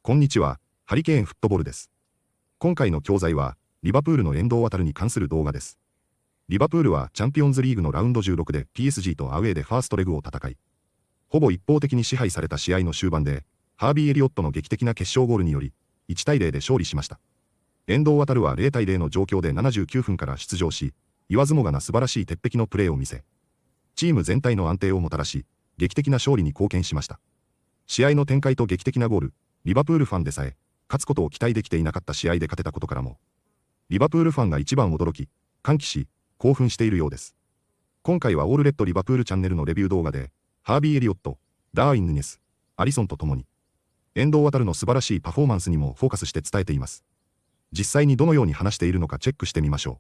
こんにちは、ハリケーンフットボールです。今回の教材は、リバプールの遠藤航に関する動画です。リバプールはチャンピオンズリーグのラウンド16で Psg とアウェーでファーストレグを戦い、ほぼ一方的に支配された試合の終盤で、ハーヴィーエリオットの劇的な決勝ゴールにより、1対0で勝利しました。遠藤航は0対0の状況で79分から出場し、言わずもがな素晴らしい鉄壁のプレーを見せ、チーム全体の安定をもたらし、劇的な勝利に貢献しました。試合の展開と劇的なゴール、リバプールファンでさえ、勝つことを期待できていなかった試合で勝てたことからも、リバプールファンが一番驚き、歓喜し、興奮しているようです。今回はオールレッドリバプールチャンネルのレビュー動画で、ハーヴィーエリオット、ダーウィンヌニェス、アリソンと共に、遠藤航の素晴らしいパフォーマンスにもフォーカスして伝えています。実際にどのように話しているのかチェックしてみましょ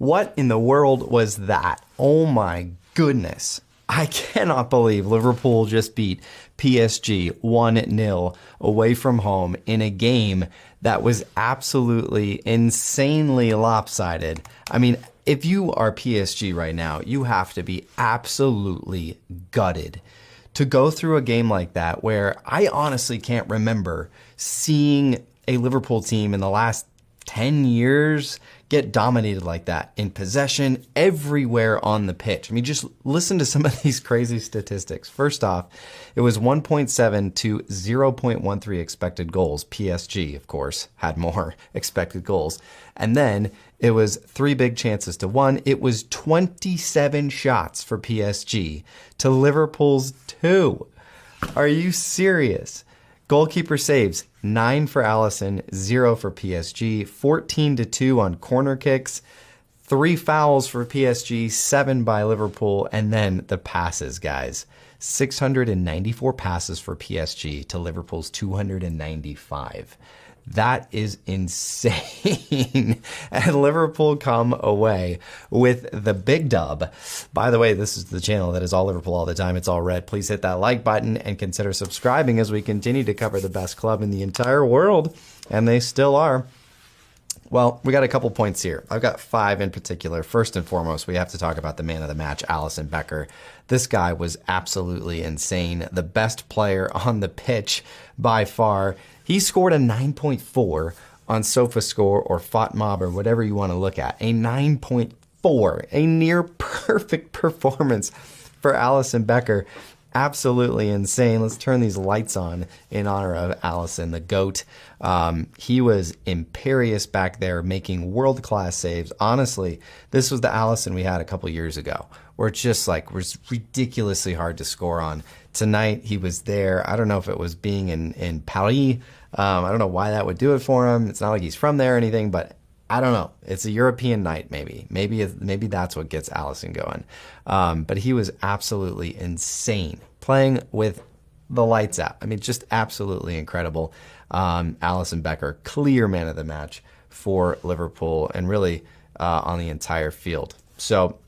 う。What in the world was that? Oh my goodness. I cannot believe Liverpool just beat PSG 1-0 away from home in a game that was absolutely insanely lopsided. I mean, if you are PSG right now, you have to be absolutely gutted to go through a game like that where I honestly can't remember seeing a Liverpool team in the last 10 years get dominated like that in possession everywhere on the pitch. I mean, just listen to some of these crazy statistics. First off, it was 1.7 to 0.13 expected goals. PSG, of course, had more expected goals. And then it was 3 big chances to 1. It was 27 shots for PSG to Liverpool's 2. Are you serious? Goalkeeper saves, 9 for Alisson, 0 for PSG, 14-2 on corner kicks, 3 fouls for PSG, 7 by Liverpool, and then the passes, guys. 694 passes for PSG to Liverpool's 295. That is insane. And Liverpool come away with the big dub. By the way, this is the channel that is all Liverpool all the time. It's all red. Please hit that like button and consider subscribing as we continue to cover the best club in the entire world. And they still are. Well, we got a couple points here. I've got 5 in particular. First and foremost, we have to talk about the man of the match, Alisson Becker. This guy was absolutely insane. The best player on the pitch by far. He scored a 9.4 on SofaScore or FotMob or whatever you want to look at. A 9.4, a near perfect performance for Alisson Becker. Absolutely insane. Let's turn these lights on in honor of Alisson, the GOAT. He was imperious back there, making world-class saves. Honestly, this was the Alisson we had a couple years ago, where it's just like was ridiculously hard to score on. Tonight, he was there. I don't know if it was being in Paris. I don't know why that would do it for him. It's not like he's from there or anything, but I don't know. It's a European night, maybe. Maybe that's what gets Alisson going. But he was absolutely insane, playing with the lights out. I mean, just absolutely incredible. Alisson Becker, clear man of the match for Liverpool and really on the entire field. So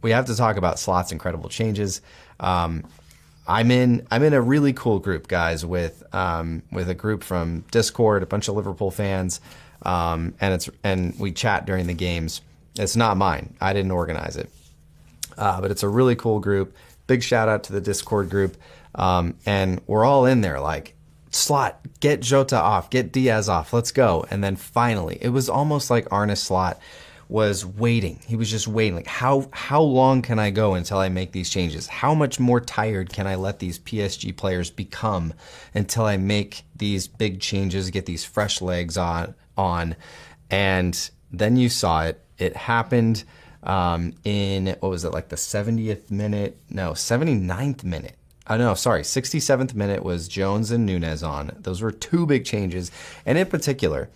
we have to talk about Slot's incredible changes. I'm in a really cool group, guys, with a group from Discord, a bunch of Liverpool fans. And we chat during the games. It's not mine. I didn't organize it. But it's a really cool group. Big shout out to the Discord group. And we're all in there like, Slot, get Jota off, get Diaz off, let's go. And then finally, it was almost like Arne Slot was waiting. He was just waiting. Like, how long can I go until I make these changes? How much more tired can I let these PSG players become until I make these big changes, get these fresh legs on? And then you saw it. It happened in, what was it, like the 70th minute? No, 79th minute. Oh, no, sorry, 67th minute was Jones and Nunez on. Those were 2 big changes. And in particular,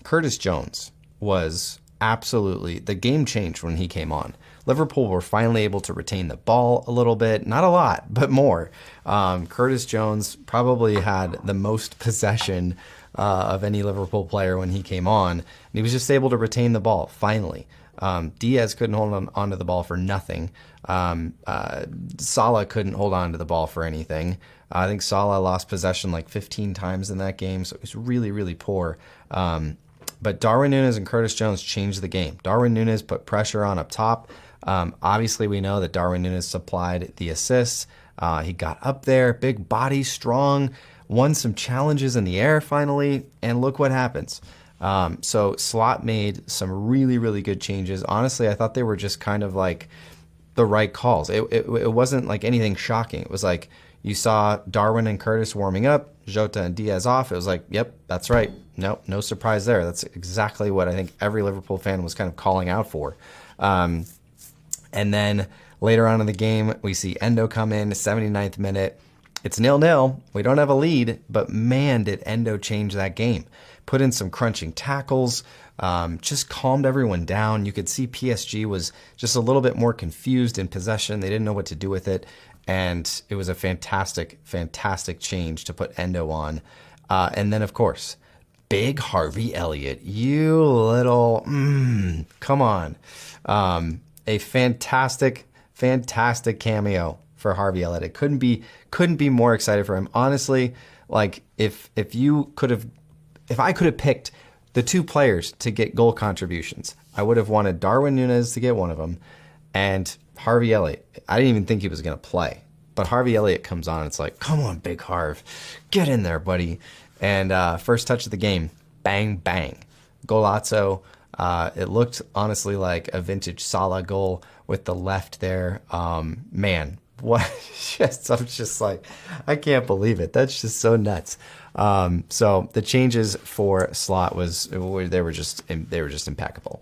Curtis Jones was absolutely, the game changed when he came on. Liverpool were finally able to retain the ball a little bit, not a lot, but more. Curtis Jones probably had the most possession of any Liverpool player when he came on. And he was just able to retain the ball, finally. Diaz couldn't hold on to the ball for nothing. Salah couldn't hold on to the ball for anything. I think Salah lost possession like 15 times in that game, so it was really, really poor. But Darwin Núñez and Curtis Jones changed the game. Darwin Núñez put pressure on up top. Obviously, we know that Darwin Núñez supplied the assists. He got up there, big body, strong, won some challenges in the air finally, and look what happens. So Slot made some really, really good changes. Honestly, I thought they were just kind of like the right calls. It wasn't like anything shocking. It was like you saw Darwin and Curtis warming up, Jota and Diaz off. It was like, yep, that's right. No surprise there. That's exactly what I think every Liverpool fan was kind of calling out for. And then later on in the game, we see Endo come in, 79th minute. It's 0-0. We don't have a lead, but man, did Endo change that game. Put in some crunching tackles, just calmed everyone down. You could see PSG was just a little bit more confused in possession. They didn't know what to do with it. And it was a fantastic, fantastic change to put Endo on. And then, of course, big Harvey Elliott. You little, come on. A fantastic, fantastic cameo for Harvey Elliott. It couldn't be more excited for him. Honestly, like if I could have picked the two players to get goal contributions, I would have wanted Darwin Núñez to get one of them and Harvey Elliott. I didn't even think he was going to play, but Harvey Elliott comes on. It's like, come on, big Harv, get in there, buddy. And first touch of the game, bang, bang. Golazo. It looked honestly like a vintage Salah goal with the left there. Man, what? I'm just like, I can't believe it. That's just so nuts. So the changes for Slot they were just impeccable.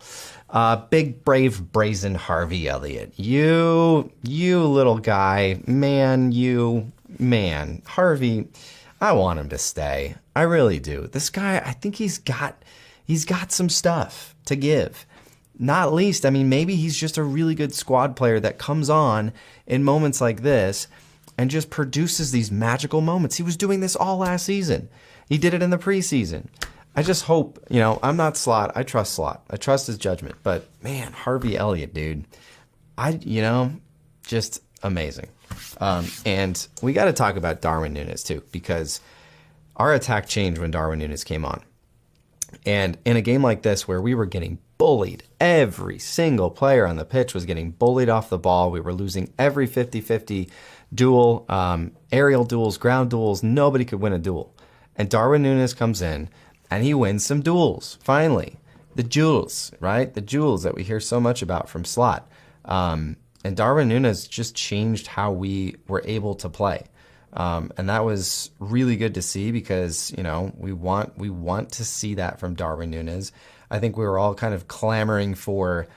Big, brave, brazen Harvey Elliott. You little guy, man, Harvey, I want him to stay. I really do. This guy, I think he's got some stuff to give. Not least, I mean, maybe he's just a really good squad player that comes on in moments like this and just produces these magical moments. He was doing this all last season. He did it in the preseason. I just hope, I'm not Slot. I trust Slot. I trust his judgment. But man, Harvey Elliott, dude, just amazing. And we got to talk about Darwin Núñez too, because our attack changed when Darwin Núñez came on. And in a game like this where we were getting bullied, every single player on the pitch was getting bullied off the ball. We were losing every 50-50 duel, aerial duels, ground duels. Nobody could win a duel. And Darwin Núñez comes in and he wins some duels, finally. The duels, right? The duels that we hear so much about from Slot. And Darwin Núñez just changed how we were able to play. And that was really good to see because, we want to see that from Darwin Núñez. I think we were all kind of clamoring for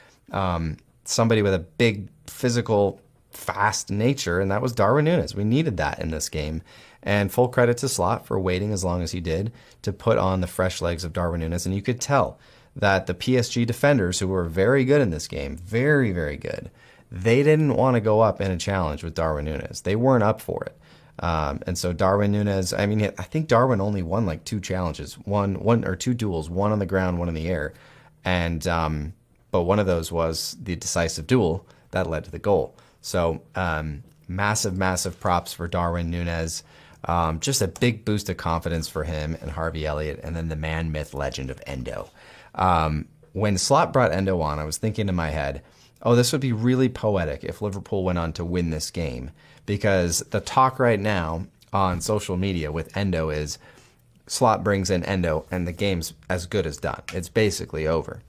somebody with a big, physical, fast nature, and that was Darwin Núñez. We needed that in this game. And full credit to Slot for waiting as long as he did to put on the fresh legs of Darwin Núñez. And you could tell that the PSG defenders, who were very good in this game, very, very good, they didn't want to go up in a challenge with Darwin Núñez. They weren't up for it. And so Darwin Núñez, I mean, I think Darwin only won like two challenges, one or two duels, one on the ground, one in the air. And, but one of those was the decisive duel that led to the goal. So, massive, massive props for Darwin Núñez. Just a big boost of confidence for him and Harvey Elliott, and then the man, myth, legend of Endo. When Slot brought Endo on, I was thinking in my head, oh, this would be really poetic if Liverpool went on to win this game, because the talk right now on social media with Endo is Slot brings in Endo and the game's as good as done. It's basically over.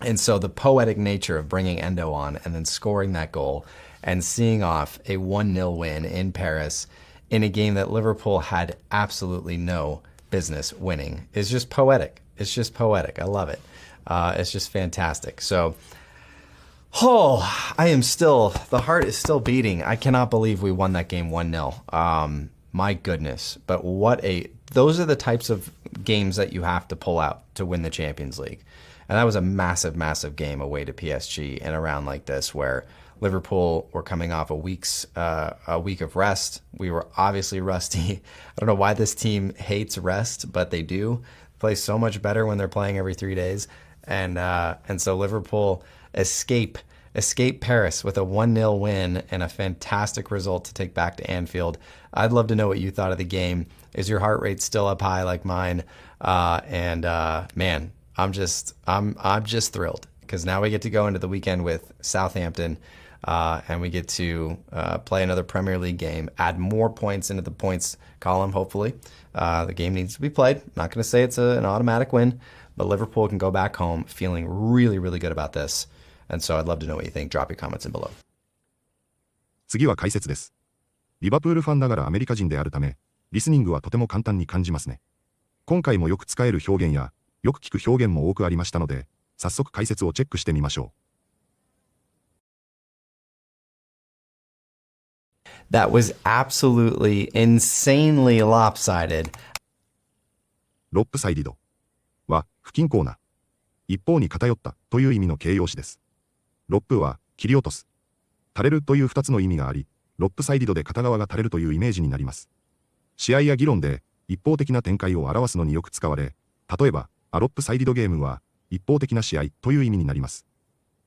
And so the poetic nature of bringing Endo on and then scoring that goal and seeing off a 1-0 win in Paris in a game that Liverpool had absolutely no business winning is just poetic. It's just poetic. I love it. It's just fantastic. So, the heart is still beating. I cannot believe we won that game 1-0. My goodness. But those are the types of games that you have to pull out to win the Champions League. And that was a massive, massive game away to PSG in a round like this where Liverpool were coming off a week of rest. We were obviously rusty. I don't know why this team hates rest, but they do. Play so much better when they're playing every 3 days. And so Liverpool escape Paris with a 1-0 win and a fantastic result to take back to Anfield. I'd love to know what you thought of the game. Is your heart rate still up high like mine? Man, I'm just thrilled. because now we get to go into the weekend with Southampton, and we get to play another Premier League game, add more points into the points column, hopefully. The game needs to be played. I'm not going to say it's an automatic win, but Liverpool can go back home feeling really, really good about this. And so I'd love to know what you think. Drop your comments in below. 次は解説です。リバプールファンながらアメリカ人であるため、リスニングはとても簡単に感じますね。今回もよく使える表現や、よく聞く表現も多くありましたので、早速解説をチェックしてみましょう。That was absolutely insanely lopsided. ロップサイディドは不均衡な、一方に偏ったという意味の形容詞です。ロップは切り落とす、垂れるという2つの意味があり、ロップサイディドで片側が垂れるというイメージになります。試合や議論で一方的な展開を表すのによく使われ、例えば、アロップサイディドゲームは一方的な試合という意味になります。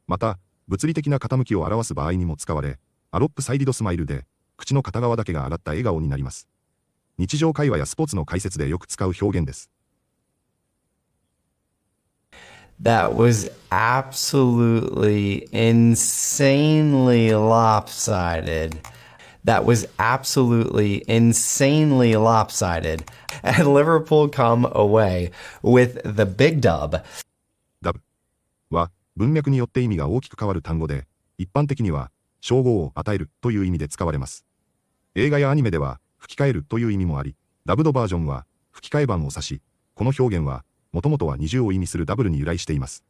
また、物理的な傾きを表す場合にも使われ、アロップサイディドスマイルで口の片側だけが上がった笑顔になります。日常会話やスポーツの解説でよく使う表現です。That was absolutely insanely lopsided. That was absolutely insanely lopsided. And Liverpool come away with the big dub. ダブは文脈によって意味が大きく変わる単語で、一般的には称号を与えるという意味で使われます。映画やアニメでは吹き替えるという意味もあり、ダブドバージョンは吹き替え版を指し、この表現はもともとは二重を意味するダブルに由来しています。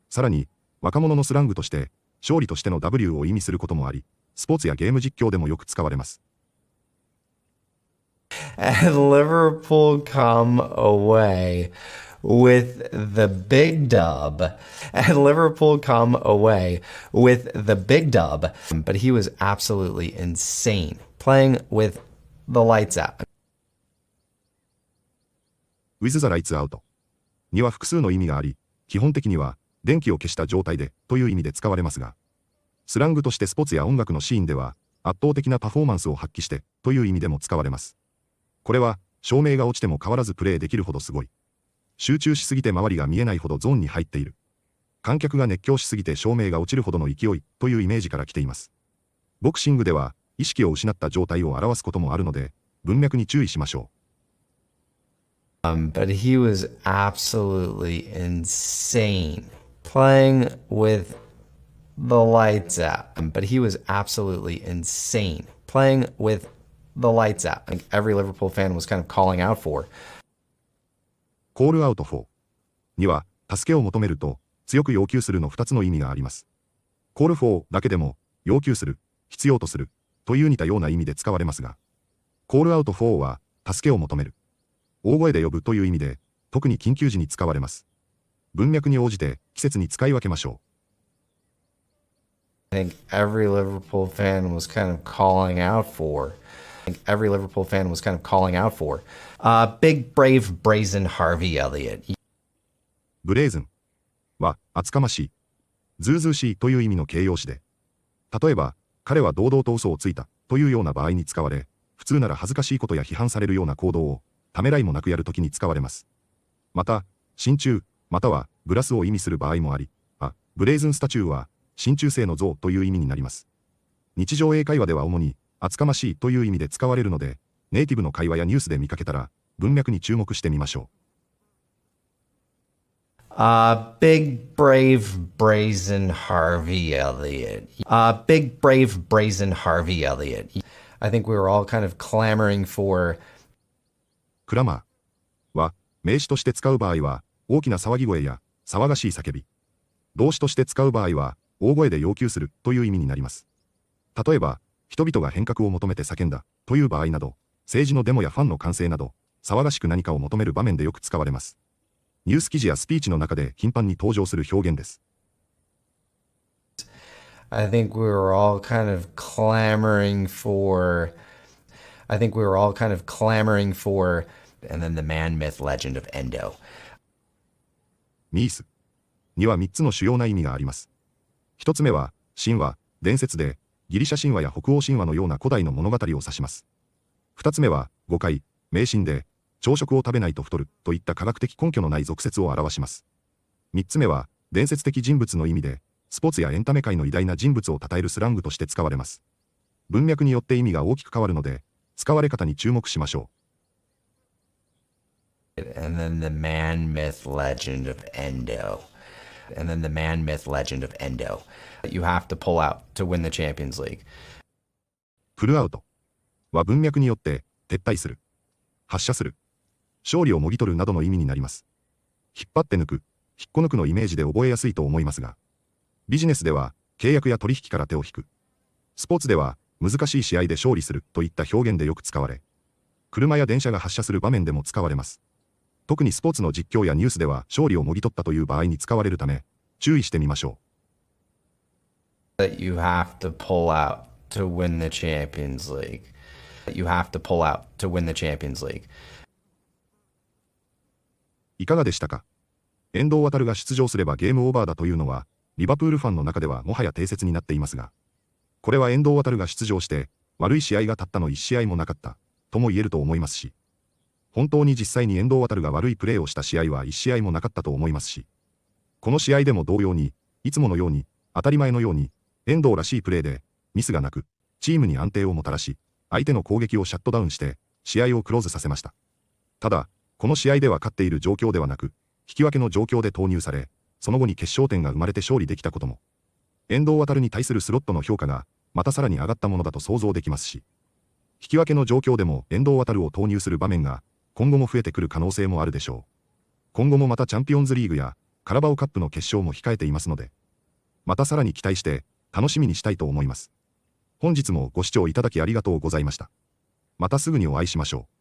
さらに、若者のスラングとして、勝利としての W を意味することもあり、スポーツやゲーム実況でもよく使われます。And Liverpool come away with the big dub. And Liverpool come away with the big dub. But he was absolutely insane, playing with the lights out. with the lights out には複数の意味があり、基本的には電気を消した状態でという意味で使われますが、スラングとしてスポーツや音楽のシーンでは圧倒的なパフォーマンスを発揮してという意味でも使われます。これは照明が落ちても変わらずプレーできるほどすごい。集中しすぎて周りが見えないほどゾーンに入っている。観客が熱狂しすぎて照明が落ちるほどの勢いというイメージから来ています。ボクシングでは意識を失った状態を表すこともあるので、文脈に注意しましょう。But he was absolutely insane playing with the lights out. But he was absolutely insane playing with the lights out. Like every Liverpool fan was kind of calling out for. call out for には助けを求めると強く要求するの2つの意味があります。call for だけでも要求する、必要とするという似たような意味で使われますが、call out for は助けを求める。大声で呼ぶという意味で、特に緊急時に使われます。文脈に応じて季節に使い分けましょう。I think every Liverpool fan was kind of calling out for. Every Liverpool fan was kind of calling out for. Big, brave, brazen Harvey Elliott. ブレーズンは厚かましい、ずうずうしいという意味の形容詞で、例えば、彼は堂々と嘘をついたというような場合に使われ、普通なら恥ずかしいことや批判されるような行動をためらいもなくやるときに使われます。また、真鍮、またはブラスを意味する場合もあり、ブレーズンスタチューは真鍮製の像という意味になります。日常英会話では主に厚かましいという意味で使われるので、ネイティブの会話やニュースで見かけたら文脈に注目してみましょう。Big, brave, brazen Harvey Elliott. Big, brave, brazen Harvey Elliott. I think we were all kind of clamoring forクラマーは名詞として使う場合は大きな騒ぎ声や騒がしい叫び。動詞として使う場合は大声で要求するという意味になります。例えば、人々が変革を求めて叫んだという場合など、政治のデモやファンの歓声など、騒がしく何かを求める場面でよく使われます。ニュース記事やスピーチの中で頻繁に登場する表現です。I think we were all kind of clamoring for, and then the man, myth, legend of Endo. ミースには3つの主要な意味があります。1つ目は、神話、伝説で、ギリシャ神話や北欧神話のような古代の物語を指します。2つ目は、誤解、迷信で、朝食を食べないと太るといった科学的根拠のない俗説を表します。3つ目は、伝説的人物の意味で、スポーツやエンタメ界の偉大な人物を称えるスラングとして使われます。文脈によって意味が大きく変わるので、使われ方に注目しましょう。And then the man, myth, legend of Endo. And then the man, myth, legend of Endo. You have to pull out to win the Champions League. プルアウトは文脈によって撤退する、発射する、勝利をもぎ取るなどの意味になります。引っ張って抜く、引っこ抜くのイメージで覚えやすいと思いますが、ビジネスでは契約や取引から手を引く。スポーツでは難しい試合で勝利するといった表現でよく使われ、車や電車が発車する場面でも使われます。特にスポーツの実況やニュースでは勝利をもぎ取ったという場合に使われるため、注意してみましょう。You have to pull out to win the Champions League. You have to pull out to win the Champions League. いかがでしたか？遠藤航が出場すればゲームオーバーだというのは、リバプールファンの中ではもはや定説になっていますが、これは遠藤航が出場して、悪い試合がたったの1試合もなかった、とも言えると思いますし、本当に実際に遠藤航が悪いプレーをした試合は1試合もなかったと思いますし、この試合でも同様に、いつものように、当たり前のように、遠藤らしいプレーで、ミスがなく、チームに安定をもたらし、相手の攻撃をシャットダウンして、試合をクローズさせました。ただ、この試合では勝っている状況ではなく、引き分けの状況で投入され、その後に決勝点が生まれて勝利できたことも、遠藤航に対するスロットの評価が、またさらに上がったものだと想像できますし、引き分けの状況でも遠藤航を投入する場面が、今後も増えてくる可能性もあるでしょう。今後もまたチャンピオンズリーグや、カラバオカップの決勝も控えていますので、またさらに期待して、楽しみにしたいと思います。本日もご視聴いただきありがとうございました。またすぐにお会いしましょう。